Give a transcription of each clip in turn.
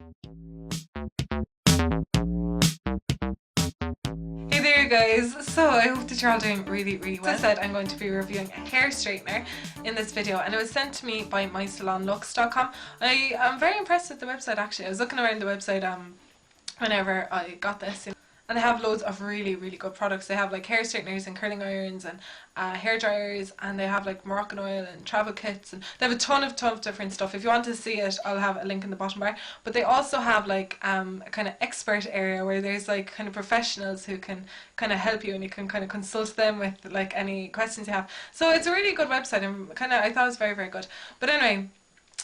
Hey there guys, so I hope that you're all doing really well. As I said, I'm going to be reviewing a hair straightener in this video, and it was sent to me by MySalonLooks.com. I am very impressed with the website actually. I was looking around the website whenever I got this, and they have loads of really good products. They have like hair straighteners and curling irons and hair dryers, and they have like Moroccan oil and travel kits, and they have a ton of different stuff. If you want to see it, I'll have a link in the bottom bar. But they also have like a kind of expert area where there's like kind of professionals who can kind of help you, and you can kind of consult them with like any questions you have. So it's a really good website, and I thought it was very good. But anyway,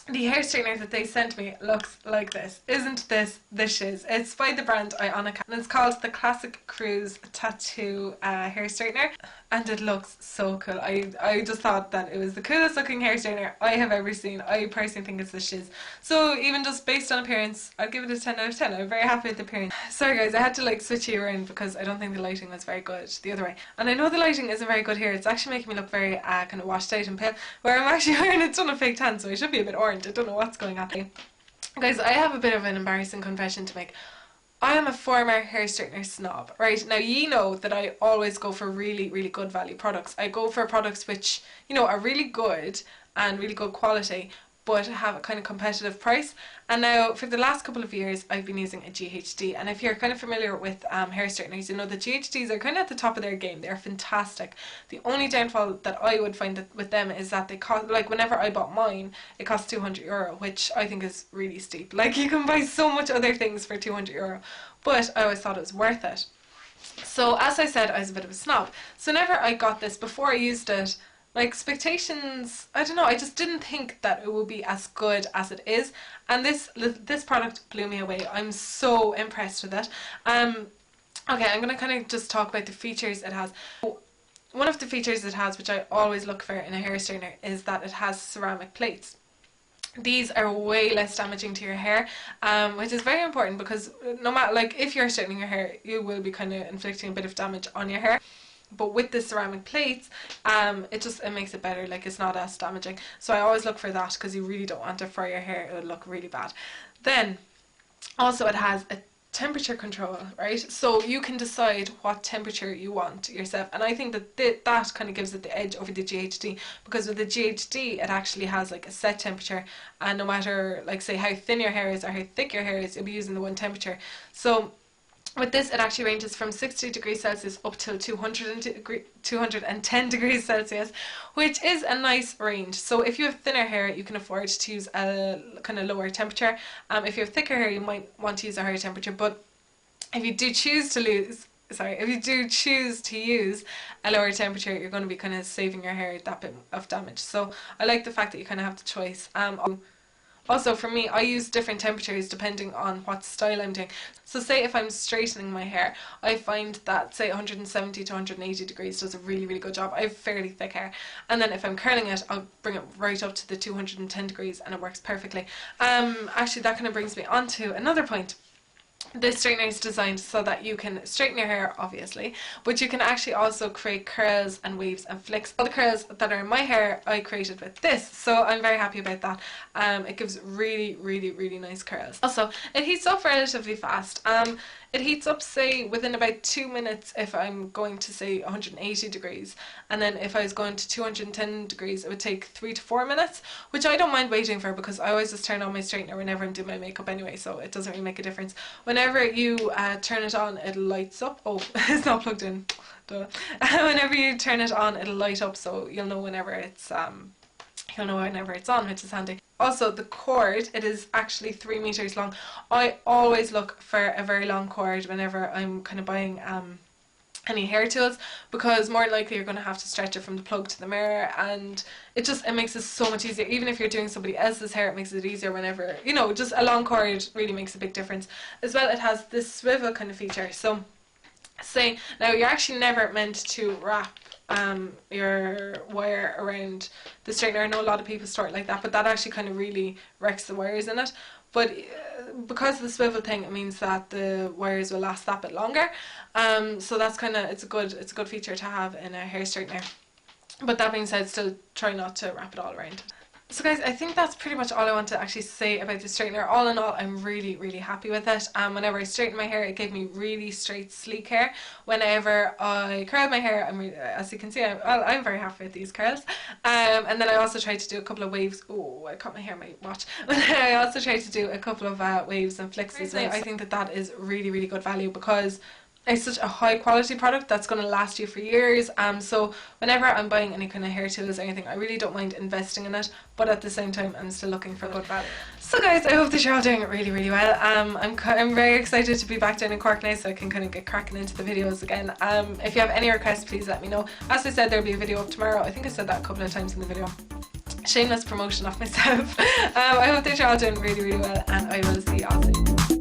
the hair straightener that they sent me looks like this. Isn't this the shiz? It's by the brand Ionica, and it's called the Classic Cruise Tattoo hair straightener, and it looks so cool. I just thought that it was the coolest looking hair straightener I have ever seen. I personally think it's the shiz. So even just based on appearance, I'd give it a 10 out of 10. I'm very happy with the appearance. Sorry guys, I had to like switch you around because I don't think the lighting was very good the other way. And I know the lighting isn't very good here. It's actually making me look very kind of washed out and pale, where I'm actually wearing a ton of fake tan, so I should be a bit orange. I don't know what's going on. Guys, I have a bit of an embarrassing confession to make. I am a former hair straightener snob, right? Now, you know that I always go for really good value products. I go for products which, you know, are really good and really good quality, but have a kind of competitive price. And now for the last couple of years I've been using a GHD, and if you're kind of familiar with hair straighteners, you know the GHDs are kind of at the top of their game. They're fantastic. The only downfall that I would find with them is that they cost, like whenever I bought mine, it cost €200, which I think is really steep. Like you can buy so much other things for €200, but I always thought it was worth it. So as I said, I was a bit of a snob. So whenever I got this, before I used it, like expectations, I don't know, I just didn't think that it would be as good as it is, and this product blew me away. I'm so impressed with it. Okay, I'm gonna kind of just talk about the features it has. One of the features it has, which I always look for in a hair straightener, is that it has ceramic plates. These are way less damaging to your hair, which is very important because no matter, like if you're straightening your hair, you will be kind of inflicting a bit of damage on your hair. But with the ceramic plates, it makes it better. Like it's not as damaging. So I always look for that because you really don't want to fry your hair. It would look really bad. Then also it has a temperature control, right? So you can decide what temperature you want yourself, and I think that that kind of gives it the edge over the GHD, because with the GHD it actually has like a set temperature, and no matter like say how thin your hair is or how thick your hair is, you'll be using the one temperature. So with this, it actually ranges from 60 degrees Celsius up till 210 degrees Celsius, which is a nice range. So if you have thinner hair, you can afford to use a kind of lower temperature. If you have thicker hair, you might want to use a higher temperature. But if you do choose to use a lower temperature, you're going to be kind of saving your hair that bit of damage. So I like the fact that you kind of have the choice. Also, for me, I use different temperatures depending on what style I'm doing. So say if I'm straightening my hair, I find that say 170 to 180 degrees does a really good job. I have fairly thick hair. And then if I'm curling it, I'll bring it right up to the 210 degrees and it works perfectly. Actually, that kind of brings me on to another point. This straightener is designed so that you can straighten your hair, obviously, but you can actually also create curls and waves and flicks. All the curls that are in my hair, I created with this, so I'm very happy about that. It gives really nice curls. Also, it heats up relatively fast. It heats up, say, within about 2 minutes if I'm going to, say, 180 degrees. And then if I was going to 210 degrees, it would take 3 to 4 minutes, which I don't mind waiting for because I always just turn on my straightener whenever I'm doing my makeup anyway, so it doesn't really make a difference. Whenever you turn it on, it lights up. Oh, it's not plugged in. Duh. Whenever you turn it on, it'll light up, so you'll know whenever it's on, which is handy. Also, the cord, it is actually 3 meters long. I always look for a very long cord whenever I'm kind of buying any hair tools, because more likely you're going to have to stretch it from the plug to the mirror, and it makes it so much easier. Even if you're doing somebody else's hair, it makes it easier whenever, you know, just a long cord really makes a big difference. As well, it has this swivel kind of feature. So say, now you're actually never meant to wrap your wire around the straightener. I know a lot of people store it like that, but that actually kind of really wrecks the wires in it. But because of the swivel thing, it means that the wires will last that bit longer. So that's kind of, it's a good feature to have in a hair straightener. But that being said, still try not to wrap it all around. So guys, I think that's pretty much all I want to actually say about the straightener. All in all, I'm really happy with it. Whenever I straighten my hair, it gave me really straight, sleek hair. Whenever I curl my hair, as you can see, I'm very happy with these curls. And then I also tried to do a couple of waves. Oh, I caught my hair in my watch. I also tried to do a couple of waves and flicks as well. I think that is really good value, because it's such a high quality product that's going to last you for years. So whenever I'm buying any kind of hair tools or anything, I really don't mind investing in it, but at the same time I'm still looking for good value. So guys, I hope that you're all doing it really well. I'm very excited to be back down in Cork now, so I can kind of get cracking into the videos again. If you have any requests, please let me know. As I said, there'll be a video up tomorrow. I think I said that a couple of times in the video. Shameless promotion of myself. I hope that you're all doing really well, and I will see you all soon.